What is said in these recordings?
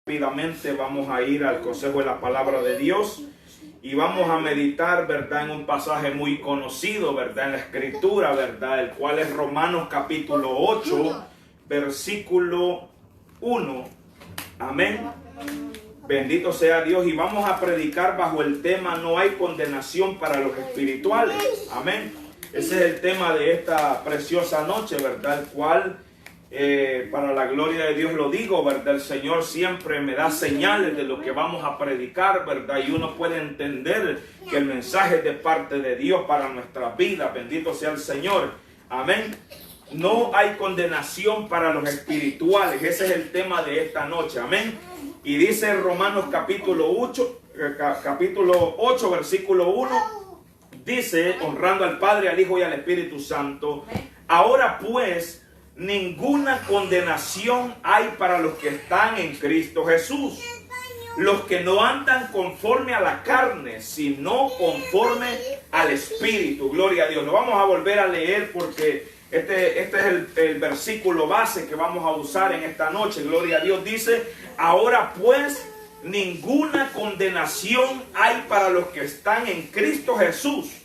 Rápidamente vamos a ir al consejo de la palabra de Dios y vamos a meditar, ¿verdad?, en un pasaje muy conocido, ¿verdad?, en la escritura, ¿verdad?, el cual es Romanos capítulo 8, versículo 1. Amén. Bendito sea Dios. Y vamos a predicar bajo el tema: no hay condenación para los espirituales. Amén. Ese es el tema de esta preciosa noche, ¿verdad?, el cual para la gloria de Dios lo digo, ¿verdad? El Señor siempre me da señales de lo que vamos a predicar, ¿verdad? Y uno puede entender que el mensaje es de parte de Dios para nuestra vida. Bendito sea el Señor. Amén. No hay condenación para los espirituales. Ese es el tema de esta noche. Amén. Y dice Romanos capítulo 8, versículo 1. Dice, honrando al Padre, al Hijo y al Espíritu Santo: ahora pues, ninguna condenación hay para los que están en Cristo Jesús, los que no andan conforme a la carne, sino conforme al Espíritu. Gloria a Dios. Lo vamos a volver a leer porque este es el versículo base que vamos a usar en esta noche. Gloria a Dios. Dice: ahora pues, ninguna condenación hay para los que están en Cristo Jesús,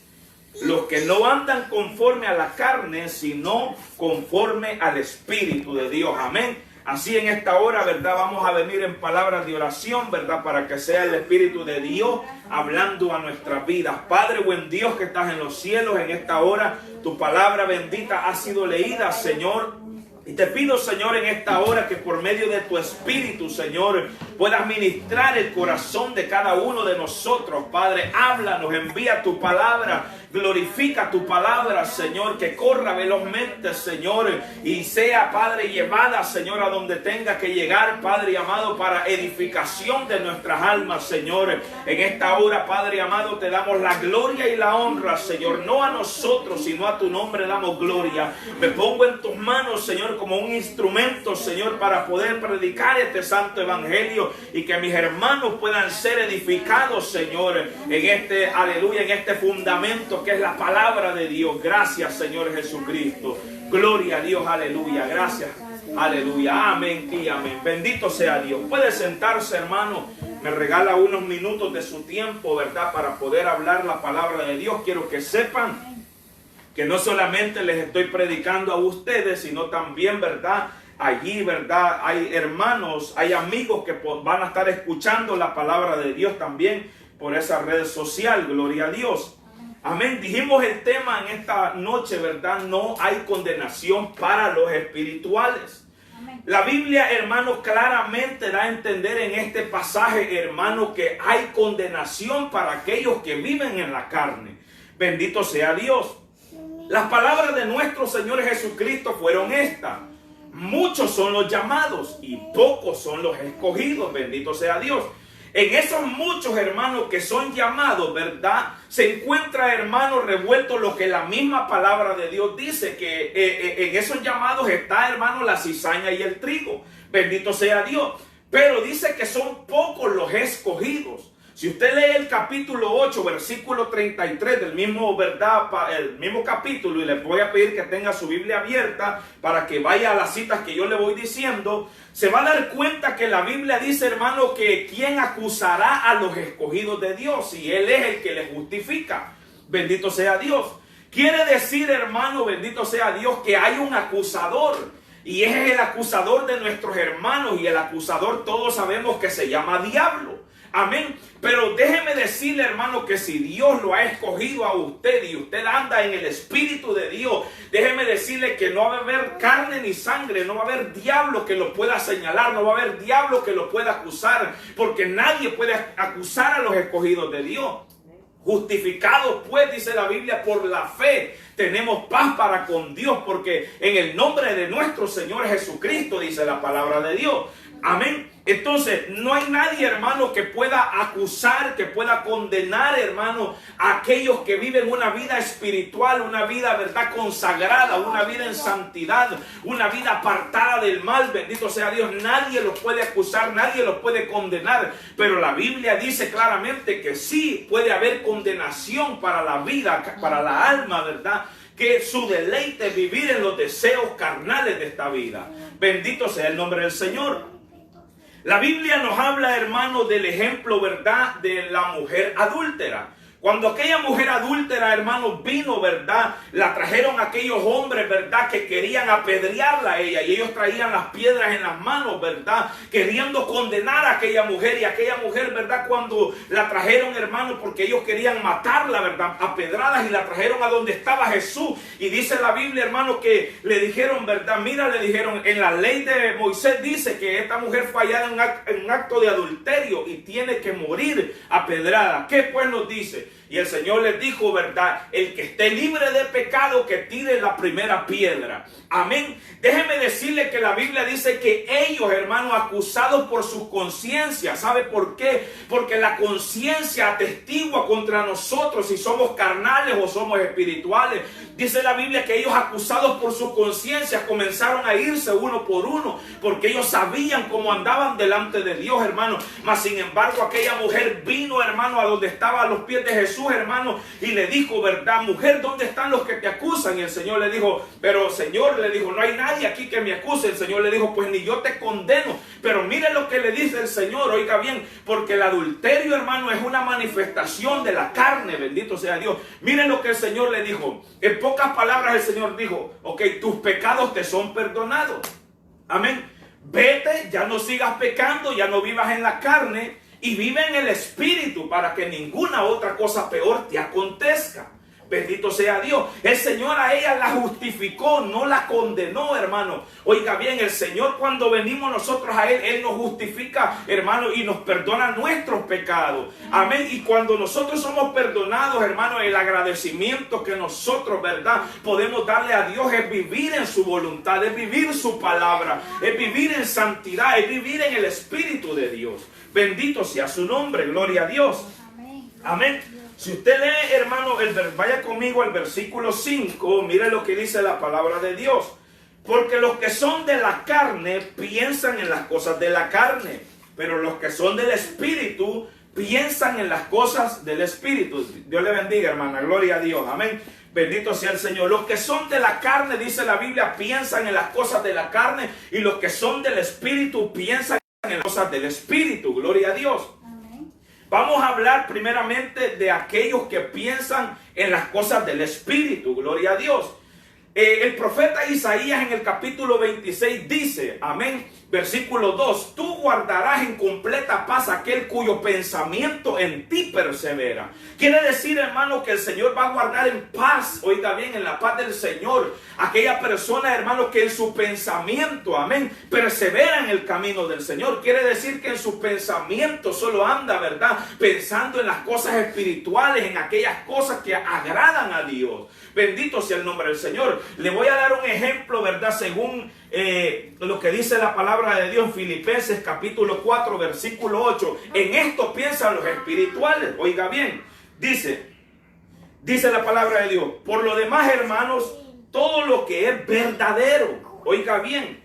los que no andan conforme a la carne, sino conforme al Espíritu de Dios. Amén. Así en esta hora, ¿verdad?, vamos a venir en palabras de oración, ¿verdad?, para que sea el Espíritu de Dios hablando a nuestras vidas. Padre, buen Dios que estás en los cielos, en esta hora tu palabra bendita ha sido leída, Señor. Y te pido, Señor, en esta hora que por medio de tu Espíritu, Señor, puedas ministrar el corazón de cada uno de nosotros. Padre, háblanos, envía tu palabra, glorifica tu palabra, Señor, que corra velozmente, Señor, y sea, Padre, llevada, Señor, a donde tenga que llegar, Padre amado, para edificación de nuestras almas, Señor. En esta hora, Padre amado, te damos la gloria y la honra, Señor, no a nosotros, sino a tu nombre damos gloria. Me pongo en tus manos, Señor, como un instrumento, Señor, para poder predicar este santo evangelio y que mis hermanos puedan ser edificados, Señor, en este, aleluya, en este fundamento que es la palabra de Dios. Gracias, Señor Jesucristo. Gloria a Dios, aleluya. Gracias, aleluya. Amén y amén. Bendito sea Dios. Puede sentarse, hermano. Me regala unos minutos de su tiempo, ¿verdad?, para poder hablar la palabra de Dios. Quiero que sepan que no solamente les estoy predicando a ustedes, sino también, ¿verdad?, allí, ¿verdad?, hay hermanos, hay amigos que van a estar escuchando la palabra de Dios también por esa red social. Gloria a Dios. Amén. Dijimos el tema en esta noche, ¿verdad? No hay condenación para los espirituales. La Biblia, hermano, claramente da a entender en este pasaje, hermano, que hay condenación para aquellos que viven en la carne. Bendito sea Dios. Las palabras de nuestro Señor Jesucristo fueron estas: muchos son los llamados y pocos son los escogidos. Bendito sea Dios. En esos muchos, hermanos, que son llamados, ¿verdad?, se encuentra, hermanos, revuelto lo que la misma palabra de Dios dice, que en esos llamados está, hermanos, la cizaña y el trigo. Bendito sea Dios. Pero dice que son pocos los escogidos. Si usted lee el capítulo 8, versículo 33 del mismo, ¿verdad?, el mismo capítulo, y les voy a pedir que tenga su Biblia abierta para que vaya a las citas que yo le voy diciendo, se va a dar cuenta que la Biblia dice, hermano, que ¿quién acusará a los escogidos de Dios? Y Él es el que les justifica. Bendito sea Dios. Quiere decir, hermano, bendito sea Dios, que hay un acusador. Y ese es el acusador de nuestros hermanos. Y el acusador todos sabemos que se llama diablo. Amén. Pero déjeme decirle, hermano, que si Dios lo ha escogido a usted y usted anda en el Espíritu de Dios, déjeme decirle que no va a haber carne ni sangre, no va a haber diablo que lo pueda señalar, no va a haber diablo que lo pueda acusar, porque nadie puede acusar a los escogidos de Dios. Justificados, pues, dice la Biblia, por la fe, tenemos paz para con Dios, porque en el nombre de nuestro Señor Jesucristo, dice la palabra de Dios. Amén. Entonces, no hay nadie, hermano, que pueda acusar, que pueda condenar, hermano, a aquellos que viven una vida espiritual, una vida, ¿verdad?, consagrada, una vida en santidad, una vida apartada del mal. Bendito sea Dios. Nadie los puede acusar, nadie los puede condenar. Pero la Biblia dice claramente que sí puede haber condenación para la vida, para la alma, ¿verdad?, que su deleite es vivir en los deseos carnales de esta vida. Bendito sea el nombre del Señor. La Biblia nos habla, hermano, del ejemplo, ¿verdad?, de la mujer adúltera. Cuando aquella mujer adúltera, hermano, vino, ¿verdad?, la trajeron aquellos hombres, ¿verdad?, que querían apedrearla a ella. Y ellos traían las piedras en las manos, ¿verdad?, queriendo condenar a aquella mujer. Y aquella mujer, ¿verdad?, cuando la trajeron, hermano, porque ellos querían matarla, ¿verdad?, a pedradas, y la trajeron a donde estaba Jesús. Y dice la Biblia, hermano, que le dijeron, ¿verdad?, mira, le dijeron, en la ley de Moisés dice que esta mujer fue hallada en un acto de adulterio y tiene que morir a pedradas. ¿Qué pues nos dice? Y el Señor les dijo, ¿verdad?, el que esté libre de pecado, que tire la primera piedra. Amén. Déjeme decirle que la Biblia dice que ellos, hermanos, acusados por sus conciencias. ¿Sabe por qué? Porque la conciencia atestigua contra nosotros si somos carnales o somos espirituales. Dice la Biblia que ellos, acusados por sus conciencias, comenzaron a irse uno por uno, porque ellos sabían cómo andaban delante de Dios, hermano. Mas sin embargo, aquella mujer vino, hermano, a donde estaba a los pies de Jesús, hermano, y le dijo, ¿verdad?, mujer, ¿dónde están los que te acusan? Y el Señor le dijo, pero Señor, le dijo, no hay nadie aquí que me acuse. El Señor le dijo, pues ni yo te condeno. Pero mire lo que le dice el Señor, oiga bien, porque el adulterio, hermano, es una manifestación de la carne, bendito sea Dios. Miren lo que el Señor le dijo. En pocas palabras el Señor dijo, ok, tus pecados te son perdonados. Amén. Vete, ya no sigas pecando, ya no vivas en la carne, y vive en el Espíritu, para que ninguna otra cosa peor te acontezca. Bendito sea Dios. El Señor a ella la justificó, no la condenó, hermano. Oiga bien, el Señor, cuando venimos nosotros a Él nos justifica, hermano, y nos perdona nuestros pecados. Amén. Y cuando nosotros somos perdonados, hermano, el agradecimiento que nosotros, ¿verdad?, podemos darle a Dios es vivir en su voluntad, es vivir su palabra, es vivir en santidad, es vivir en el Espíritu de Dios. Bendito sea su nombre, gloria a Dios. Amén. Si usted lee, hermano, vaya conmigo al versículo 5, mire lo que dice la palabra de Dios. Porque los que son de la carne piensan en las cosas de la carne, pero los que son del Espíritu piensan en las cosas del Espíritu. Dios le bendiga, hermana, gloria a Dios, amén. Bendito sea el Señor. Los que son de la carne, dice la Biblia, piensan en las cosas de la carne, y los que son del Espíritu piensan en las cosas del Espíritu, gloria a Dios. Vamos a hablar primeramente de aquellos que piensan en las cosas del Espíritu, gloria a Dios. El profeta Isaías en el capítulo 26 dice, amén, versículo 2, tú guardarás en completa paz aquel cuyo pensamiento en ti persevera. Quiere decir, hermano, que el Señor va a guardar en paz, oiga bien, en la paz del Señor, aquella persona, hermano, que en su pensamiento, amén, persevera en el camino del Señor. Quiere decir que en su pensamiento solo anda, ¿verdad?, pensando en las cosas espirituales, en aquellas cosas que agradan a Dios. Bendito sea el nombre del Señor. Le voy a dar un ejemplo, ¿verdad?, según lo que dice la palabra de Dios en Filipenses capítulo 4, versículo 8. En esto piensan los espirituales. Oiga bien, dice la palabra de Dios, por lo demás, hermanos, todo lo que es verdadero, oiga bien,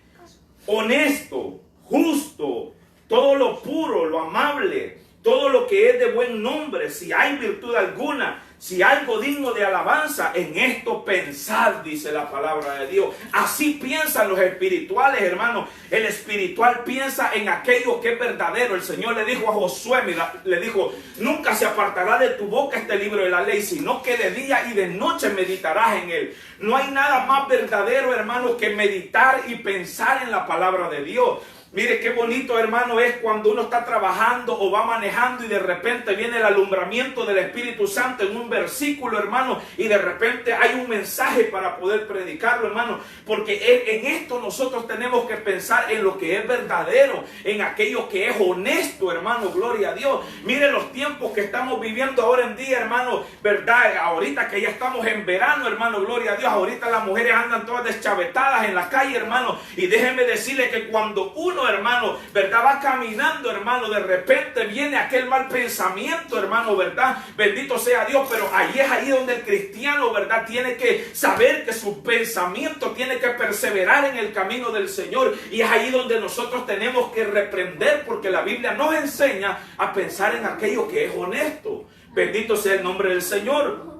honesto, justo, todo lo puro, lo amable, todo lo que es de buen nombre, si hay virtud alguna, si algo digno de alabanza, en esto pensad, dice la palabra de Dios. Así piensan los espirituales, hermanos. El espiritual piensa en aquello que es verdadero. El Señor le dijo a Josué, mira, le dijo, nunca se apartará de tu boca este libro de la ley, sino que de día y de noche meditarás en él. No hay nada más verdadero, hermanos, que meditar y pensar en la palabra de Dios. Mire qué bonito, hermano, es cuando uno está trabajando o va manejando y de repente viene el alumbramiento del Espíritu Santo en un versículo, hermano, y de repente hay un mensaje para poder predicarlo, hermano, porque en esto nosotros tenemos que pensar en lo que es verdadero, en aquello que es honesto, hermano, gloria a Dios. Mire los tiempos que estamos viviendo ahora en día, hermano, verdad, ahorita que ya estamos en verano, hermano, gloria a Dios, ahorita las mujeres andan todas deschavetadas en la calle, hermano, y déjeme decirle que cuando uno, hermano, verdad, va caminando, hermano, de repente viene aquel mal pensamiento, hermano, verdad, bendito sea Dios, pero ahí es ahí donde el cristiano, verdad, tiene que saber que su pensamiento tiene que perseverar en el camino del Señor, y es ahí donde nosotros tenemos que reprender, porque la Biblia nos enseña a pensar en aquello que es honesto. Bendito sea el nombre del Señor.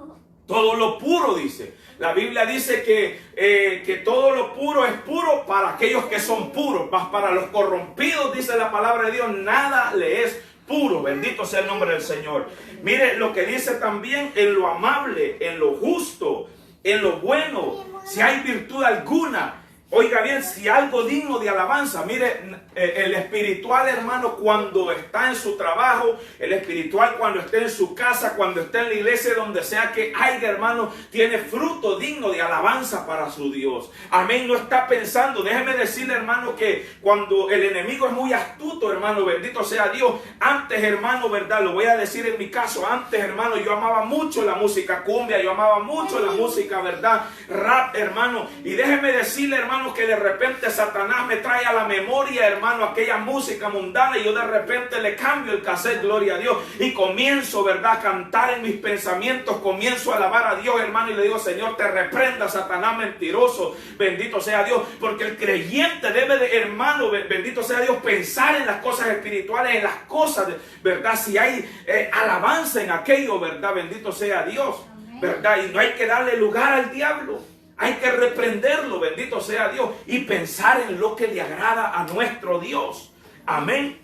Todo lo puro, dice. La Biblia dice que todo lo puro es puro para aquellos que son puros. Mas para los corrompidos, dice la palabra de Dios, nada le es puro. Bendito sea el nombre del Señor. Mire lo que dice también: en lo amable, en lo justo, en lo bueno, si hay virtud alguna. Oiga bien, si algo digno de alabanza. Mire, el espiritual, hermano, cuando está en su trabajo, el espiritual cuando esté en su casa, cuando esté en la iglesia, donde sea que haya, hermano, tiene fruto digno de alabanza para su Dios. Amén. No está pensando, déjeme decirle, hermano, que cuando el enemigo es muy astuto, hermano, bendito sea Dios. Antes, hermano, verdad, lo voy a decir en mi caso, antes, hermano, yo amaba mucho la música cumbia, yo amaba mucho la música, verdad, rap, hermano. Y déjeme decirle, hermano, que de repente Satanás me trae a la memoria, hermano, aquella música mundana, y yo de repente le cambio el cassette, gloria a Dios, y comienzo, verdad, a cantar en mis pensamientos, comienzo a alabar a Dios, hermano, y le digo: Señor, te reprenda, Satanás mentiroso, bendito sea Dios, porque el creyente debe de, hermano, bendito sea Dios, pensar en las cosas espirituales, en las cosas, verdad, si hay alabanza en aquello, verdad, bendito sea Dios, verdad, y no hay que darle lugar al diablo. Hay que reprenderlo, bendito sea Dios, y pensar en lo que le agrada a nuestro Dios. Amén.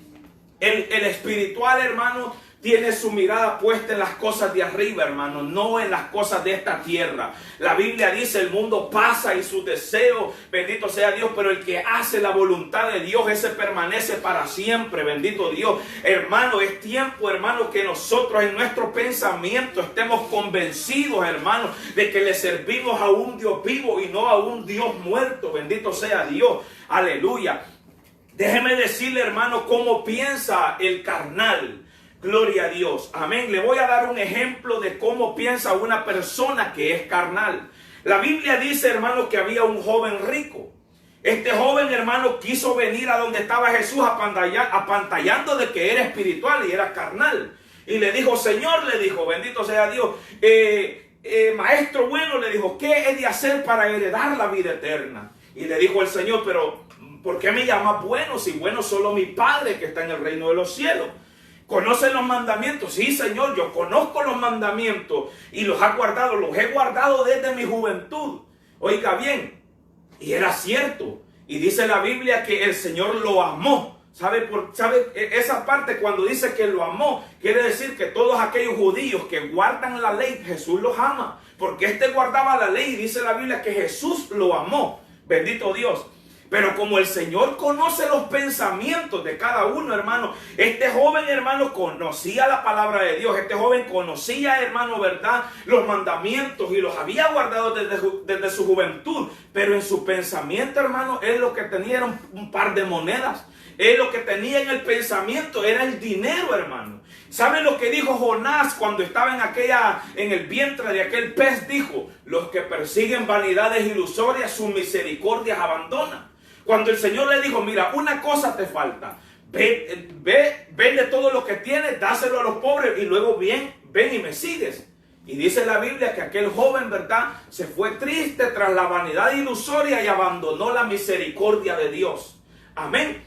El espiritual, hermano, tiene su mirada puesta en las cosas de arriba, hermano, no en las cosas de esta tierra. La Biblia dice: el mundo pasa y sus deseos, bendito sea Dios, pero el que hace la voluntad de Dios, ese permanece para siempre, bendito Dios. Hermano, es tiempo, hermano, que nosotros en nuestro pensamiento estemos convencidos, hermano, de que le servimos a un Dios vivo y no a un Dios muerto, bendito sea Dios. Aleluya. Déjeme decirle, hermano, cómo piensa el carnal. Gloria a Dios. Amén. Le voy a dar un ejemplo de cómo piensa una persona que es carnal. La Biblia dice, hermano, que había un joven rico. Este joven, hermano, quiso venir a donde estaba Jesús apantallando de que era espiritual y era carnal. Y le dijo: Señor, le dijo, bendito sea Dios, maestro bueno, le dijo, ¿qué he de hacer para heredar la vida eterna? Y le dijo el Señor: pero ¿por qué me llamas bueno? Si bueno solo mi Padre que está en el reino de los cielos. ¿Conocen los mandamientos? Sí, Señor, yo conozco los mandamientos y los he guardado desde mi juventud. Oiga bien, y era cierto. Y dice la Biblia que el Señor lo amó. ¿Sabe esa parte cuando dice que lo amó? Quiere decir que todos aquellos judíos que guardan la ley, Jesús los ama. Porque este guardaba la ley y dice la Biblia que Jesús lo amó. Bendito Dios. Pero como el Señor conoce los pensamientos de cada uno, hermano, este joven, hermano, conocía la palabra de Dios. Este joven conocía, hermano, verdad, los mandamientos y los había guardado desde su juventud. Pero en su pensamiento, hermano, él lo que tenía era un par de monedas. Él lo que tenía en el pensamiento era el dinero, hermano. ¿Saben lo que dijo Jonás cuando estaba en el vientre de aquel pez? Dijo: los que persiguen vanidades ilusorias, sus misericordias abandonan. Cuando el Señor le dijo: mira, una cosa te falta, vende todo lo que tienes, dáselo a los pobres y luego ven y me sigues. Y dice la Biblia que aquel joven, verdad, se fue triste tras la vanidad ilusoria y abandonó la misericordia de Dios. Amén.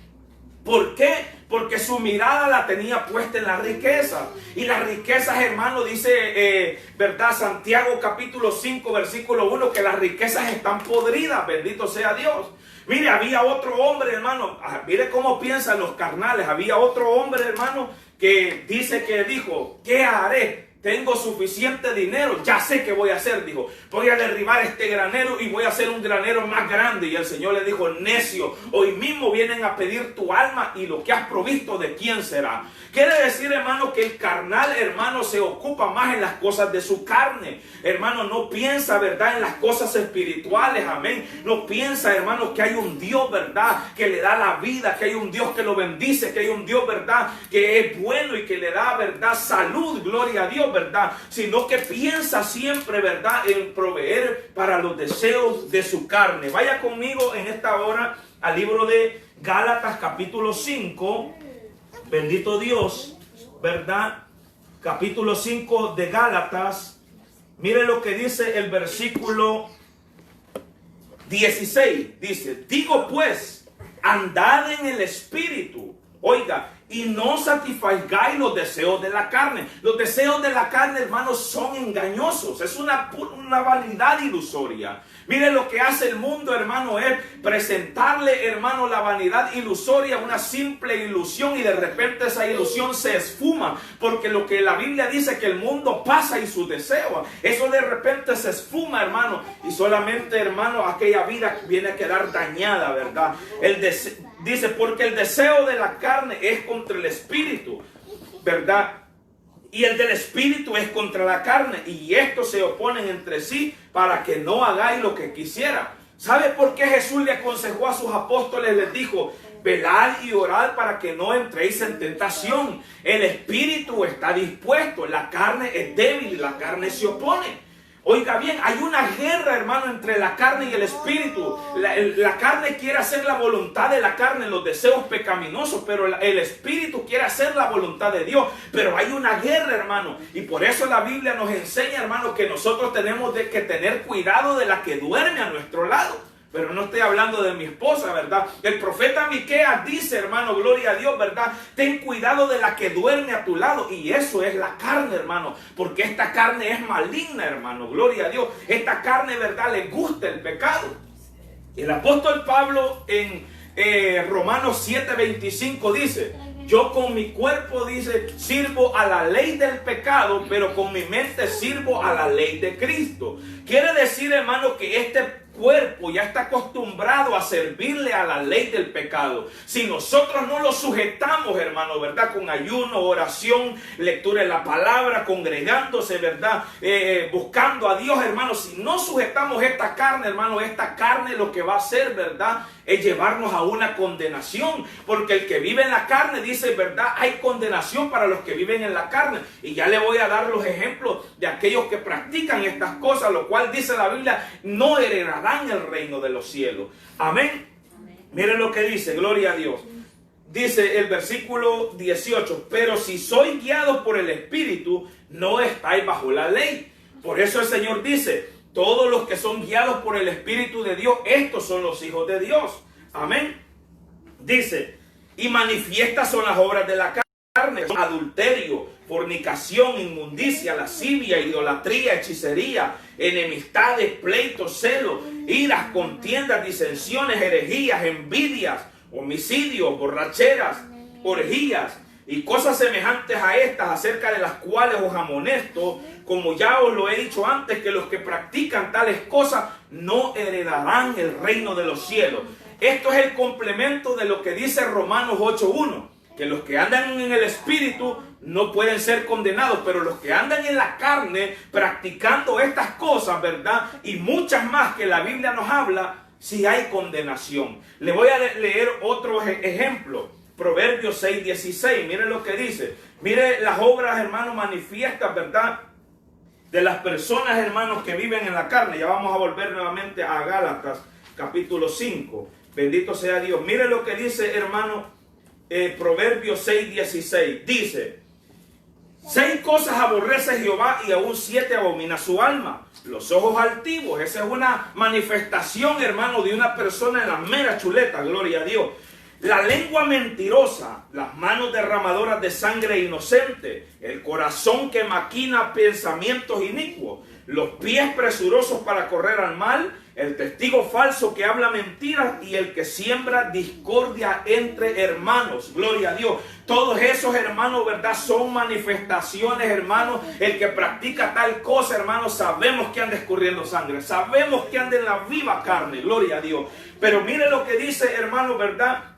¿Por qué? Porque su mirada la tenía puesta en la riqueza. Y las riquezas, hermano, dice, verdad, Santiago capítulo 5, versículo 1, que las riquezas están podridas, bendito sea Dios. Mire, había otro hombre, hermano, mire cómo piensan los carnales. Había otro hombre, hermano, que dijo: ¿qué haré? Tengo suficiente dinero, ya sé qué voy a hacer. Dijo: voy a derribar este granero y voy a hacer un granero más grande. Y el Señor le dijo: necio, hoy mismo vienen a pedir tu alma y lo que has provisto, ¿de quién será? Quiere decir, hermano, que el carnal, hermano, se ocupa más en las cosas de su carne. Hermano, no piensa, verdad, en las cosas espirituales, amén. No piensa, hermano, que hay un Dios, verdad, que le da la vida, que hay un Dios que lo bendice, que hay un Dios, verdad, que es bueno y que le da, verdad, salud, gloria a Dios, verdad. Sino que piensa siempre, verdad, en proveer para los deseos de su carne. Vaya conmigo en esta hora al libro de Gálatas capítulo 5. Bendito Dios, ¿verdad? Capítulo 5 de Gálatas. Mire lo que dice el versículo 16. Dice: digo pues, andad en el Espíritu. Oiga, y no satisfagáis los deseos de la carne. Los deseos de la carne, hermanos, son engañosos. Es una vanidad ilusoria. Mire lo que hace el mundo, hermano, es presentarle, hermano, la vanidad ilusoria, una simple ilusión, y de repente esa ilusión se esfuma, porque lo que la Biblia dice que el mundo pasa y sus deseos, eso de repente se esfuma, hermano, y solamente, hermano, aquella vida viene a quedar dañada, ¿verdad? Dice, porque el deseo de la carne es contra el espíritu, ¿verdad? Y el del espíritu es contra la carne, y estos se oponen entre sí para que no hagáis lo que quisiera. ¿Sabe por qué Jesús le aconsejó a sus apóstoles? Les dijo: velad y orad para que no entréis en tentación. El espíritu está dispuesto, la carne es débil y la carne se opone. Oiga bien, hay una guerra, hermano, entre la carne y el espíritu. La carne quiere hacer la voluntad de la carne, los deseos pecaminosos, pero el espíritu quiere hacer la voluntad de Dios. Pero hay una guerra, hermano, y por eso la Biblia nos enseña, hermano, que nosotros tenemos que tener cuidado de la que duerme a nuestro lado. Pero no estoy hablando de mi esposa, ¿verdad? El profeta Miqueas dice, hermano, gloria a Dios, ¿verdad? Ten cuidado de la que duerme a tu lado. Y eso es la carne, hermano. Porque esta carne es maligna, hermano, gloria a Dios. Esta carne, ¿verdad? Le gusta el pecado. El apóstol Pablo en Romanos 7:25 dice: yo con mi cuerpo, dice, sirvo a la ley del pecado, pero con mi mente sirvo a la ley de Cristo. Quiere decir, hermano, que este cuerpo ya está acostumbrado a servirle a la ley del pecado. Si nosotros no lo sujetamos, hermano, ¿verdad? Con ayuno, oración, lectura de la palabra, congregándose, ¿verdad? Buscando a Dios, hermano. Si no sujetamos esta carne, hermano, esta carne lo que va a hacer, ¿verdad?, es llevarnos a una condenación. Porque el que vive en la carne, dice, ¿verdad?, hay condenación para los que viven en la carne. Y ya le voy a dar los ejemplos de aquellos que practican estas cosas, lo cual dice la Biblia: no heredarán el reino de los cielos. Amén. Miren lo que dice, gloria a Dios. Dice el versículo 18: pero si sois guiados por el Espíritu, no estáis bajo la ley. Por eso el Señor dice: todos los que son guiados por el Espíritu de Dios, estos son los hijos de Dios. Amén. Dice: y manifiestas son las obras de la carne: adulterio, fornicación, inmundicia, lascivia, idolatría, hechicería, enemistades, pleitos, celos, iras, contiendas, disensiones, herejías, envidias, homicidios, borracheras, orgías y cosas semejantes a estas, acerca de las cuales os amonesto, como ya os lo he dicho antes, que los que practican tales cosas no heredarán el reino de los cielos. Esto es el complemento de lo que dice Romanos 8:1, que los que andan en el Espíritu no pueden ser condenados, pero los que andan en la carne practicando estas cosas, ¿verdad?, y muchas más que la Biblia nos habla, sí hay condenación. Le voy a leer otro ejemplo. Proverbios 6:16, mire lo que dice. Mire las obras, hermanos, manifiestas, ¿verdad?, de las personas, hermanos, que viven en la carne. Ya vamos a volver nuevamente a Gálatas, capítulo 5. Bendito sea Dios. Mire lo que dice, hermano, Proverbios 6:16. Dice: 6 cosas aborrece Jehová, y aún 7 abomina su alma: los ojos altivos. Esa es una manifestación, hermano, de una persona en la mera chuleta, gloria a Dios. La lengua mentirosa, las manos derramadoras de sangre inocente, el corazón que maquina pensamientos inicuos, los pies presurosos para correr al mal, el testigo falso que habla mentiras, y el que siembra discordia entre hermanos. Gloria a Dios. Todos esos, hermanos, ¿verdad?, son manifestaciones, hermanos. El que practica tal cosa, hermanos, sabemos que anda escurriendo sangre, sabemos que anda en la viva carne. Gloria a Dios. Pero mire lo que dice, hermano, ¿verdad?,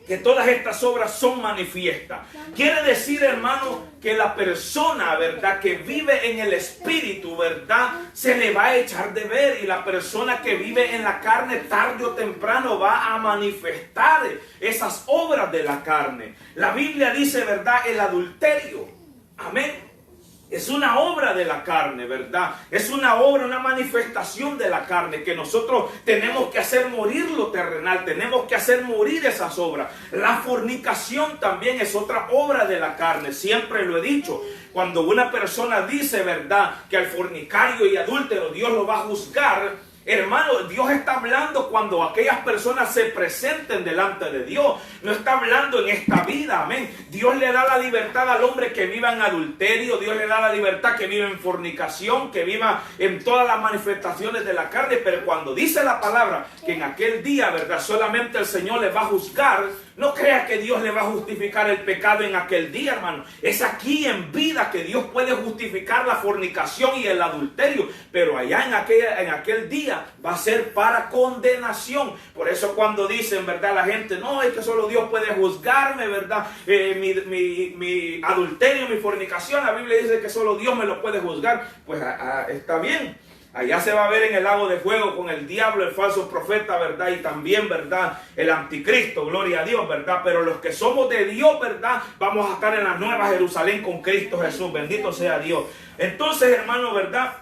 que todas estas obras son manifiestas. Quiere decir, hermano, que la persona, ¿verdad?, que vive en el Espíritu, ¿verdad?, se le va a echar de ver. Y la persona que vive en la carne, tarde o temprano va a manifestar esas obras de la carne. La Biblia dice, ¿verdad?, el adulterio. Amén. Es una obra de la carne, ¿verdad? Es una obra, una manifestación de la carne, que nosotros tenemos que hacer morir lo terrenal, tenemos que hacer morir esas obras. La fornicación también es otra obra de la carne, siempre lo he dicho. Cuando una persona dice, ¿verdad?, que al fornicario y adúltero Dios lo va a juzgar, Hermano, Dios está hablando cuando aquellas personas se presenten delante de Dios. No está hablando en esta vida, amén. Dios le da la libertad al hombre que viva en adulterio. Dios le da la libertad que viva en fornicación, que viva en todas las manifestaciones de la carne. Pero cuando dice la palabra que en aquel día, ¿verdad?, solamente el Señor le va a juzgar. No crea que Dios le va a justificar el pecado en aquel día, hermano. Es aquí en vida que Dios puede justificar la fornicación y el adulterio. Pero allá en aquel día va a ser para condenación. Por eso cuando dicen, ¿verdad?, la gente, no, es que solo Dios puede juzgarme, ¿verdad? Mi adulterio, mi fornicación, la Biblia dice que solo Dios me lo puede juzgar. Pues está bien. Allá se va a ver en el lago de fuego con el diablo, el falso profeta, ¿verdad? Y también, ¿verdad?, el anticristo, gloria a Dios, ¿verdad? Pero los que somos de Dios, ¿verdad?, vamos a estar en la nueva Jerusalén con Cristo Jesús, bendito sea Dios. Entonces, hermano, ¿verdad?,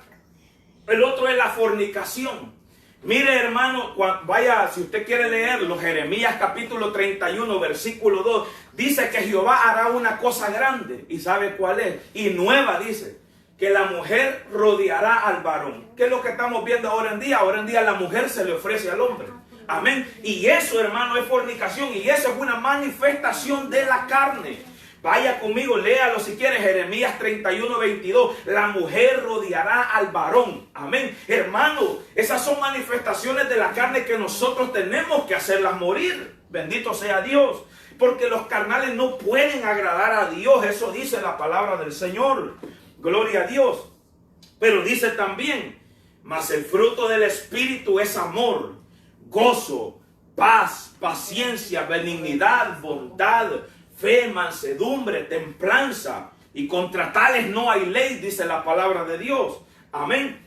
el otro es la fornicación. Mire, hermano, vaya, si usted quiere leerlo, Jeremías capítulo 31, versículo 2, dice que Jehová hará una cosa grande, y ¿sabe cuál es? Y nueva, dice. Que la mujer rodeará al varón. ¿Qué es lo que estamos viendo ahora en día? Ahora en día la mujer se le ofrece al hombre. Amén. Y eso, hermano, es fornicación. Y eso es una manifestación de la carne. Vaya conmigo, léalo si quiere, Jeremías 31, 22. La mujer rodeará al varón. Amén. Hermano, esas son manifestaciones de la carne que nosotros tenemos que hacerlas morir. Bendito sea Dios. Porque los carnales no pueden agradar a Dios. Eso dice la palabra del Señor. Gloria a Dios. Pero dice también, mas el fruto del Espíritu es amor, gozo, paz, paciencia, benignidad, bondad, fe, mansedumbre, templanza. Y contra tales no hay ley, dice la palabra de Dios. Amén.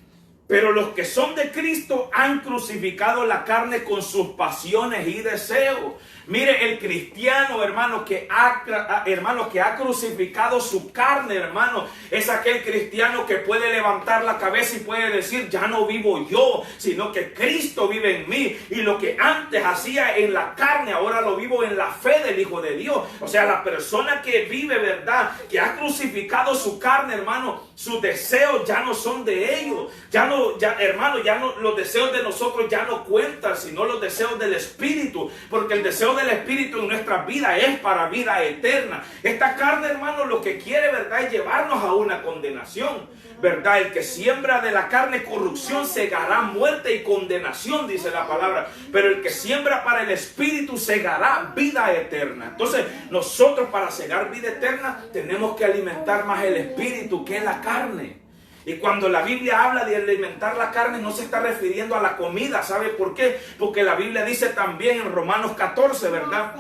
Pero los que son de Cristo han crucificado la carne con sus pasiones y deseos. Mire, el cristiano, hermano, que ha crucificado su carne, hermano, es aquel cristiano que puede levantar la cabeza y puede decir, ya no vivo yo, sino que Cristo vive en mí. Y lo que antes hacía en la carne, ahora lo vivo en la fe del Hijo de Dios. O sea, la persona que vive, ¿verdad?, que ha crucificado su carne, hermano, sus deseos ya no son de ellos. Hermano, los deseos de nosotros ya no cuentan, sino los deseos del Espíritu. Porque el deseo del Espíritu en nuestra vida es para vida eterna. Esta carne, hermano, lo que quiere, ¿verdad?, es llevarnos a una condenación, ¿verdad? El que siembra de la carne corrupción segará muerte y condenación, dice la palabra. Pero el que siembra para el Espíritu segará vida eterna. Entonces, nosotros para segar vida eterna tenemos que alimentar más el Espíritu que la carne. Y cuando la Biblia habla de alimentar la carne, no se está refiriendo a la comida. ¿Sabe por qué? Porque la Biblia dice también en Romanos 14, ¿verdad?,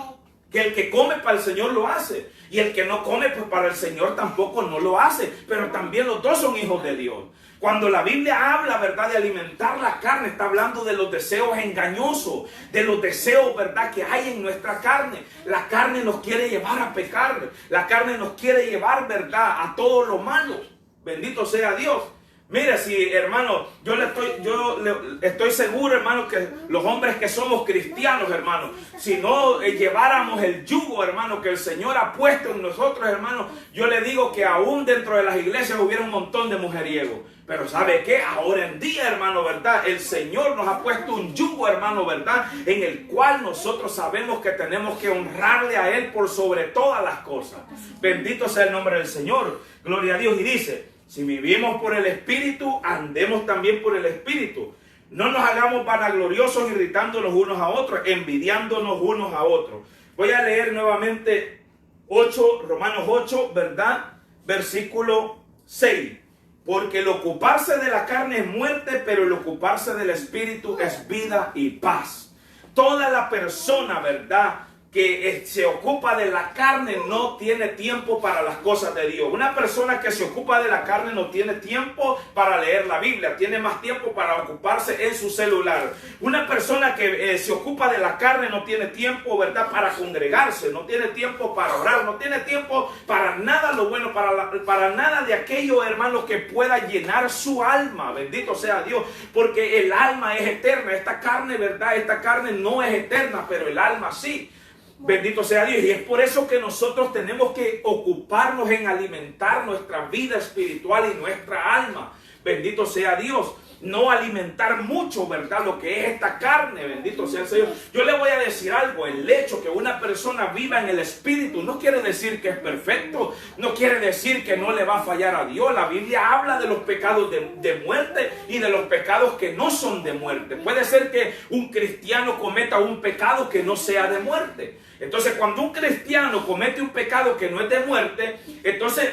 que el que come para el Señor lo hace. Y el que no come, pues para el Señor tampoco no lo hace. Pero también los dos son hijos de Dios. Cuando la Biblia habla, ¿verdad?, de alimentar la carne, está hablando de los deseos engañosos, de los deseos, ¿verdad?, que hay en nuestra carne. La carne nos quiere llevar a pecar. La carne nos quiere llevar, ¿verdad?, a todo lo malo. Bendito sea Dios. Mire, si, hermano, yo estoy seguro, hermano, que los hombres que somos cristianos, hermano, si no lleváramos el yugo, hermano, que el Señor ha puesto en nosotros, hermano, yo le digo que aún dentro de las iglesias hubiera un montón de mujeriegos. Pero ¿sabe qué? Ahora en día, hermano, ¿verdad?, el Señor nos ha puesto un yugo, hermano, ¿verdad?, en el cual nosotros sabemos que tenemos que honrarle a Él por sobre todas las cosas. Bendito sea el nombre del Señor. Gloria a Dios. Y dice, si vivimos por el Espíritu, andemos también por el Espíritu. No nos hagamos vanagloriosos, irritándonos unos a otros, envidiándonos unos a otros. Voy a leer nuevamente Romanos 8, ¿verdad?, versículo 6. Porque el ocuparse de la carne es muerte, pero el ocuparse del Espíritu es vida y paz. Toda la persona, ¿verdad?, que se ocupa de la carne no tiene tiempo para las cosas de Dios. Una persona que se ocupa de la carne no tiene tiempo para leer la Biblia, tiene más tiempo para ocuparse en su celular. Una persona que se ocupa de la carne no tiene tiempo, ¿verdad?, para congregarse, no tiene tiempo para orar, no tiene tiempo para nada lo bueno, para nada de aquello, hermanos, que pueda llenar su alma. Bendito sea Dios, porque el alma es eterna. Esta carne, ¿verdad?, esta carne no es eterna, pero el alma sí. Bendito sea Dios. Y es por eso que nosotros tenemos que ocuparnos en alimentar nuestra vida espiritual y nuestra alma. Bendito sea Dios. no alimentar mucho, ¿verdad? Lo que es esta carne, bendito sea el Señor. Yo le voy a decir algo, el hecho que una persona viva en el Espíritu no quiere decir que es perfecto, no quiere decir que no le va a fallar a Dios. La Biblia habla de los pecados de muerte y de los pecados que no son de muerte. Puede ser que un cristiano cometa un pecado que no sea de muerte. Entonces, cuando un cristiano comete un pecado que no es de muerte, entonces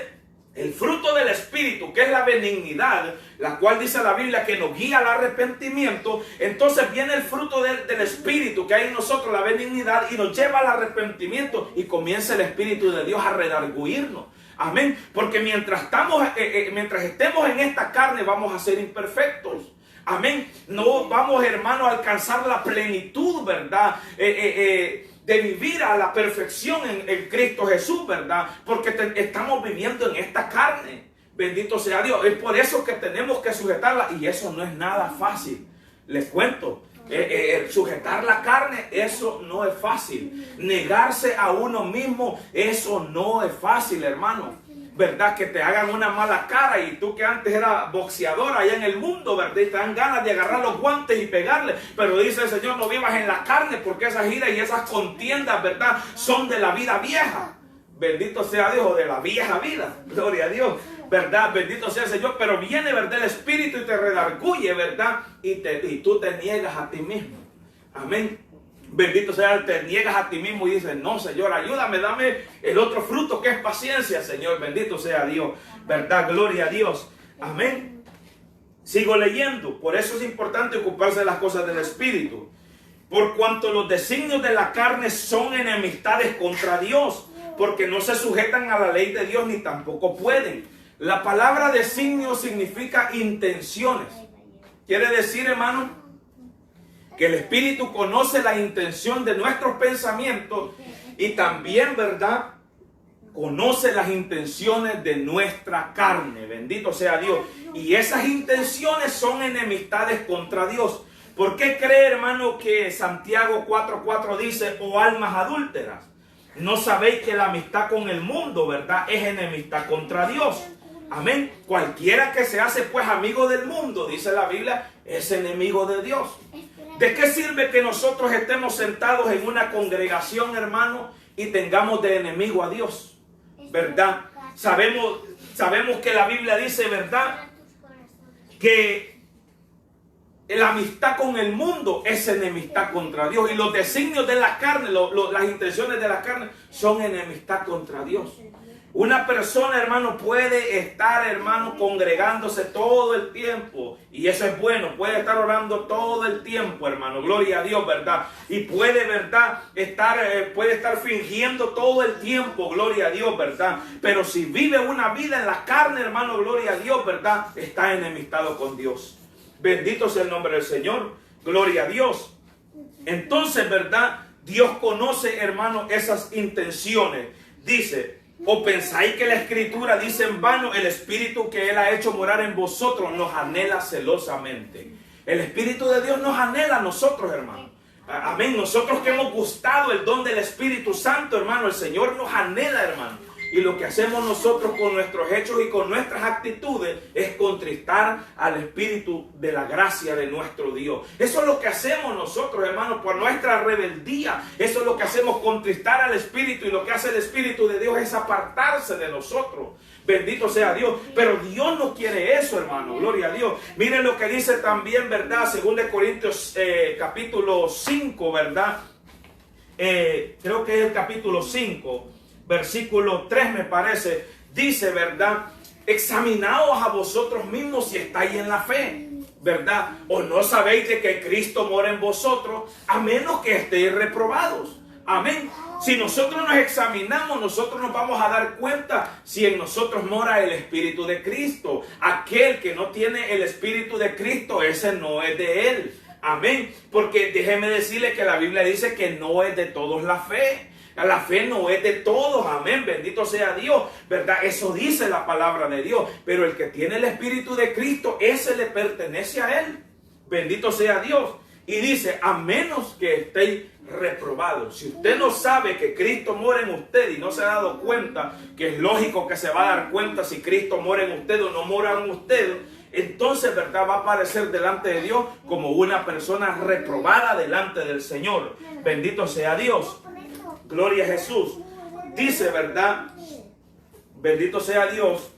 el fruto del Espíritu, que es la benignidad, la cual dice la Biblia que nos guía al arrepentimiento, entonces viene el fruto del Espíritu que hay en nosotros, la benignidad, y nos lleva al arrepentimiento y comienza el Espíritu de Dios a redarguirnos. Amén. Porque mientras estemos en esta carne vamos a ser imperfectos. Amén. No vamos, hermano, a alcanzar la plenitud, ¿verdad? De vivir a la perfección en Cristo Jesús, ¿verdad? Porque estamos viviendo en esta carne. Bendito sea Dios. Es por eso que tenemos que sujetarla. Y eso no es nada fácil. Les cuento. Sujetar la carne, eso no es fácil. Negarse a uno mismo, eso no es fácil, hermano. ¿Verdad? Que te hagan una mala cara y tú que antes eras boxeador allá en el mundo, ¿verdad? Y te dan ganas de agarrar los guantes y pegarle. Pero dice el Señor, no vivas en la carne, porque esas iras y esas contiendas, ¿verdad? Son de la vida vieja. Bendito sea Dios, o de la vieja vida. Gloria a Dios, ¿verdad? Bendito sea el Señor. Pero viene, ¿verdad? El Espíritu y te redarguye, ¿verdad? Y tú te niegas a ti mismo. Amén. Bendito sea, te niegas a ti mismo y dices, no, Señor, ayúdame, dame el otro fruto que es paciencia, Señor. Bendito sea Dios, ¿verdad? Gloria a Dios. Amén. Sigo leyendo. Por eso es importante ocuparse de las cosas del Espíritu. Por cuanto los designios de la carne son enemistades contra Dios, porque no se sujetan a la ley de Dios ni tampoco pueden. La palabra designio significa intenciones. Quiere decir, hermano, que el Espíritu conoce la intención de nuestros pensamientos y también, ¿verdad?, conoce las intenciones de nuestra carne. Bendito sea Dios. Y esas intenciones son enemistades contra Dios. ¿Por qué cree, hermano, que Santiago 4:4 dice, oh almas adúlteras, no sabéis que la amistad con el mundo, ¿verdad?, es enemistad contra Dios? Amén. Cualquiera que se hace pues amigo del mundo, dice la Biblia, es enemigo de Dios. ¿De qué sirve que nosotros estemos sentados en una congregación, hermano, y tengamos de enemigo a Dios? ¿Verdad? Sabemos que la Biblia dice, ¿verdad?, que la amistad con el mundo es enemistad contra Dios. Y los designios de la carne, las intenciones de la carne son enemistad contra Dios. Una persona, hermano, puede estar, hermano, congregándose todo el tiempo. Y eso es bueno. Puede estar orando todo el tiempo, hermano. Gloria a Dios, ¿verdad? Y puede, ¿verdad?, puede estar fingiendo todo el tiempo. Gloria a Dios, ¿verdad? Pero si vive una vida en la carne, hermano, gloria a Dios, ¿verdad?, está enemistado con Dios. Bendito sea el nombre del Señor. Gloria a Dios. Entonces, ¿verdad?, Dios conoce, hermano, esas intenciones. Dice, ¿o pensáis que la Escritura dice en vano, el Espíritu que Él ha hecho morar en vosotros nos anhela celosamente? El Espíritu de Dios nos anhela a nosotros, hermano. Amén. Nosotros que hemos gustado el don del Espíritu Santo, hermano, el Señor nos anhela, hermano. Y lo que hacemos nosotros con nuestros hechos y con nuestras actitudes es contristar al Espíritu de la gracia de nuestro Dios. Eso es lo que hacemos nosotros, hermanos, por nuestra rebeldía. Eso es lo que hacemos, contristar al Espíritu. Y lo que hace el Espíritu de Dios es apartarse de nosotros. Bendito sea Dios. Pero Dios no quiere eso, hermano. Gloria a Dios. Miren lo que dice también, ¿verdad? 2 Corintios capítulo 5, ¿verdad? Creo que es el capítulo 5. Versículo 3 me parece, dice, ¿verdad? Examinaos a vosotros mismos si estáis en la fe, ¿verdad? O no sabéis de que Cristo mora en vosotros, a menos que estéis reprobados. Amén. Si nosotros nos examinamos, nosotros nos vamos a dar cuenta si en nosotros mora el Espíritu de Cristo. Aquel que no tiene el Espíritu de Cristo, ese no es de Él. Amén. Porque déjeme decirle que la Biblia dice que no es de todos la fe. La fe no es de todos, amén, bendito sea Dios, ¿verdad? Eso dice la palabra de Dios, pero el que tiene el Espíritu de Cristo, ese le pertenece a Él, bendito sea Dios. Y dice, a menos que estéis reprobados. Si usted no sabe que Cristo mora en usted y no se ha dado cuenta, que es lógico que se va a dar cuenta si Cristo mora en usted o no mora en usted, entonces, ¿verdad?, va a aparecer delante de Dios como una persona reprobada delante del Señor. Bendito sea Dios. Gloria a Jesús. Dice, ¿verdad? Bendito sea Dios.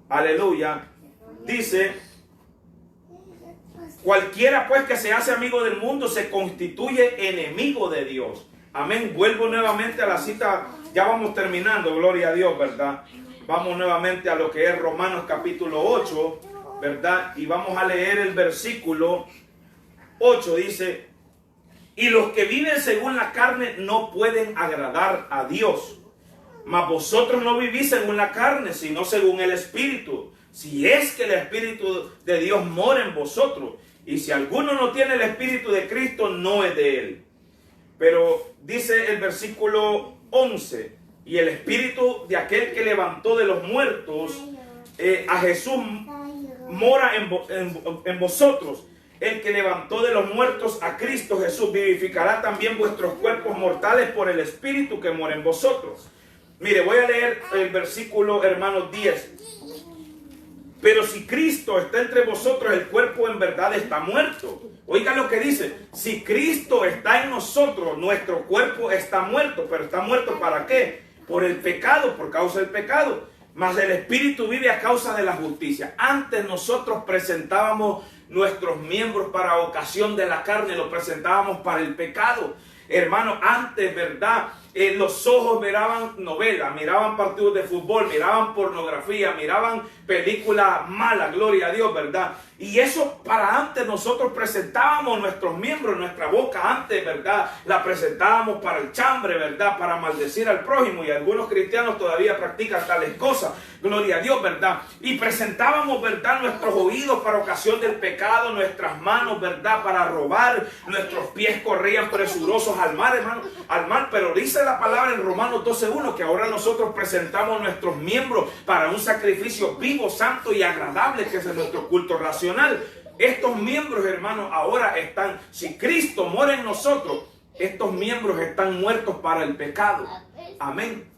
Aleluya. Dice, cualquiera pues que se hace amigo del mundo se constituye enemigo de Dios. Amén. Vuelvo nuevamente a la cita. Ya vamos terminando, gloria a Dios, ¿verdad? Vamos nuevamente a lo que es Romanos capítulo 8, ¿verdad? Y vamos a leer el versículo 8. Dice, y los que viven según la carne no pueden agradar a Dios. Mas vosotros no vivís según la carne, sino según el Espíritu. Si es que el Espíritu de Dios mora en vosotros. Y si alguno no tiene el Espíritu de Cristo, no es de él. Pero dice el versículo 11, y el Espíritu de aquel que levantó de los muertos a Jesús mora en vosotros. El que levantó de los muertos a Cristo Jesús vivificará también vuestros cuerpos mortales por el Espíritu que mora en vosotros. Mire, voy a leer el versículo, hermanos, 10. Pero si Cristo está entre vosotros, el cuerpo en verdad está muerto. Oiga lo que dice. Si Cristo está en nosotros, nuestro cuerpo está muerto. ¿Pero está muerto para qué? Por el pecado, por causa del pecado. Mas el Espíritu vive a causa de la justicia. Antes nosotros presentábamos nuestros miembros para ocasión de la carne, los presentábamos para el pecado. Hermano, antes, ¿verdad? Los ojos miraban novelas, miraban partidos de fútbol, miraban pornografía, miraban películas malas, gloria a Dios, ¿verdad? Y eso para antes nosotros presentábamos nuestros miembros, nuestra boca antes, ¿verdad? La presentábamos para el chambre, ¿verdad? Para maldecir al prójimo, y algunos cristianos todavía practican tales cosas, gloria a Dios, ¿verdad? Y presentábamos, ¿verdad? Nuestros oídos para ocasión del pecado, nuestras manos, ¿verdad? Para robar, nuestros pies corrían presurosos al mar, hermano, al mar, pero dice la palabra en Romanos 12:1 que ahora nosotros presentamos nuestros miembros para un sacrificio vivo, santo y agradable, que es nuestro culto racional. Estos miembros, hermanos, ahora están, si Cristo mora en nosotros, estos miembros están muertos para el pecado. Amén.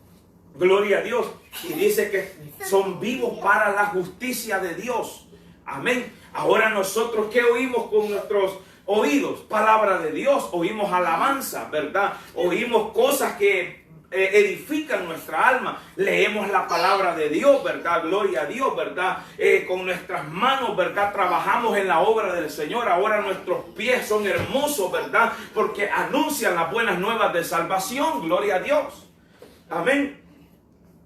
Gloria a Dios. Y dice que son vivos para la justicia de Dios. Amén. Ahora nosotros, ¿qué oímos con nuestros oídos? Palabra de Dios. Oímos alabanza, ¿verdad? Oímos cosas que edifican nuestra alma. Leemos la palabra de Dios, ¿verdad? Gloria a Dios, ¿verdad? Con nuestras manos, ¿verdad? Trabajamos en la obra del Señor. Ahora nuestros pies son hermosos, ¿verdad? Porque anuncian las buenas nuevas de salvación. Gloria a Dios. Amén.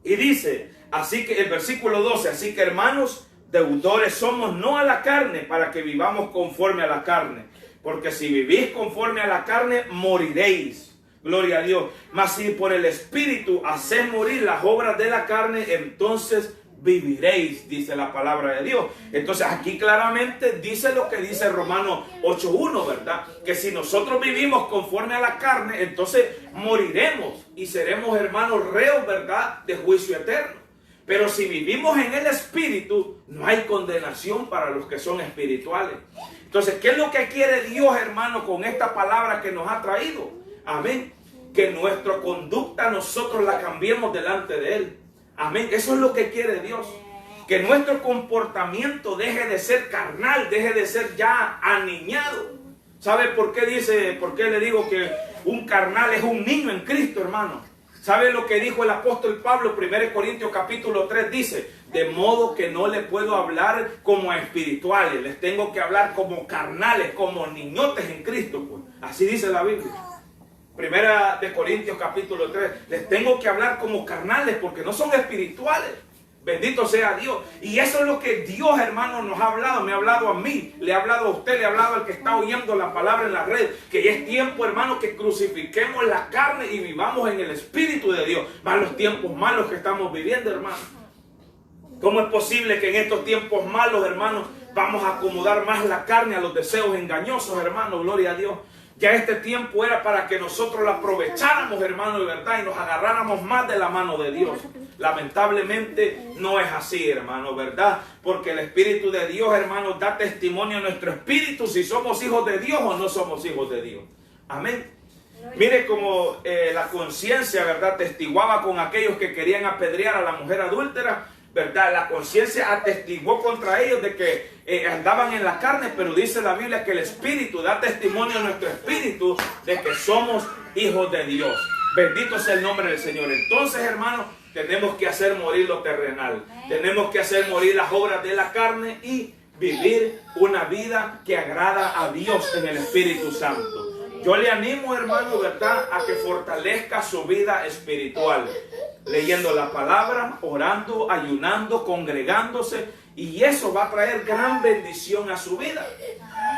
Y dice, así que el versículo 12, así que hermanos, deudores somos no a la carne, para que vivamos conforme a la carne. Porque si vivís conforme a la carne, moriréis. Gloria a Dios. Mas si por el Espíritu hacéis morir las obras de la carne, entonces viviréis, dice la palabra de Dios. Entonces aquí claramente dice lo que dice Romanos 8:1, ¿verdad? Que si nosotros vivimos conforme a la carne, entonces moriremos y seremos, hermanos, reos, ¿verdad?, de juicio eterno. Pero si vivimos en el Espíritu, no hay condenación para los que son espirituales. Entonces, ¿qué es lo que quiere Dios, hermano, con esta palabra que nos ha traído? Amén. Que nuestra conducta nosotros la cambiemos delante de Él. Amén. Eso es lo que quiere Dios. Que nuestro comportamiento deje de ser carnal, deje de ser ya aniñado. ¿Sabe por qué le digo que un carnal es un niño en Cristo, hermano? ¿Sabe lo que dijo el apóstol Pablo? 1 Corintios capítulo 3 dice, de modo que no le puedo hablar como a espirituales, les tengo que hablar como carnales, como niñotes en Cristo, pues. Así dice la Biblia. 1 Corintios capítulo 3, les tengo que hablar como carnales porque no son espirituales. Bendito sea Dios. Y eso es lo que Dios, hermano, nos ha hablado. Me ha hablado a mí, le ha hablado a usted, le ha hablado al que está oyendo la palabra en la red. Que ya es tiempo, hermano, que crucifiquemos la carne y vivamos en el Espíritu de Dios. Más los tiempos malos que estamos viviendo, hermano. ¿Cómo es posible que en estos tiempos malos, hermanos, vamos a acomodar más la carne a los deseos engañosos, hermano? Gloria a Dios. Ya este tiempo era para que nosotros lo aprovecháramos, hermano, de verdad, y nos agarráramos más de la mano de Dios. lamentablemente no es así, hermano, ¿verdad? Porque el Espíritu de Dios, hermano, da testimonio a nuestro espíritu si somos hijos de Dios o no somos hijos de Dios. Amén. Mire cómo la conciencia, ¿verdad?, testiguaba con aquellos que querían apedrear a la mujer adúltera, ¿verdad? La conciencia atestiguó contra ellos de que andaban en la carne, pero dice la Biblia que el Espíritu da testimonio a nuestro espíritu de que somos hijos de Dios. Bendito sea el nombre del Señor. Entonces, hermanos, tenemos que hacer morir lo terrenal. Tenemos que hacer morir las obras de la carne y vivir una vida que agrada a Dios en el Espíritu Santo. Yo le animo, hermano, ¿verdad?, a que fortalezca su vida espiritual, leyendo la palabra, orando, ayunando, congregándose, y eso va a traer gran bendición a su vida.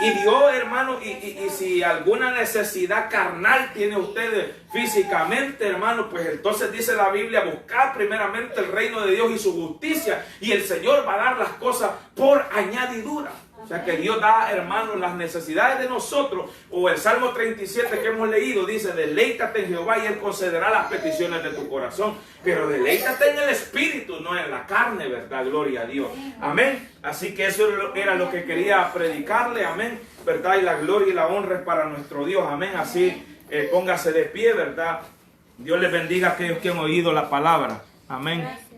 Y Dios, hermano, y si alguna necesidad carnal tiene usted físicamente, hermano, pues entonces dice la Biblia, buscar primeramente el reino de Dios y su justicia, y el Señor va a dar las cosas por añadidura. O sea que Dios da, hermanos, las necesidades de nosotros. O el Salmo 37 que hemos leído dice, deleítate en Jehová y Él concederá las peticiones de tu corazón. Pero deleítate en el Espíritu, no en la carne, ¿verdad? Gloria a Dios. Amén. Así que eso era lo que quería predicarle. Amén. ¿Verdad? Y la gloria y la honra es para nuestro Dios. Amén. Así póngase de pie, ¿verdad? Dios les bendiga a aquellos que han oído la palabra. Amén.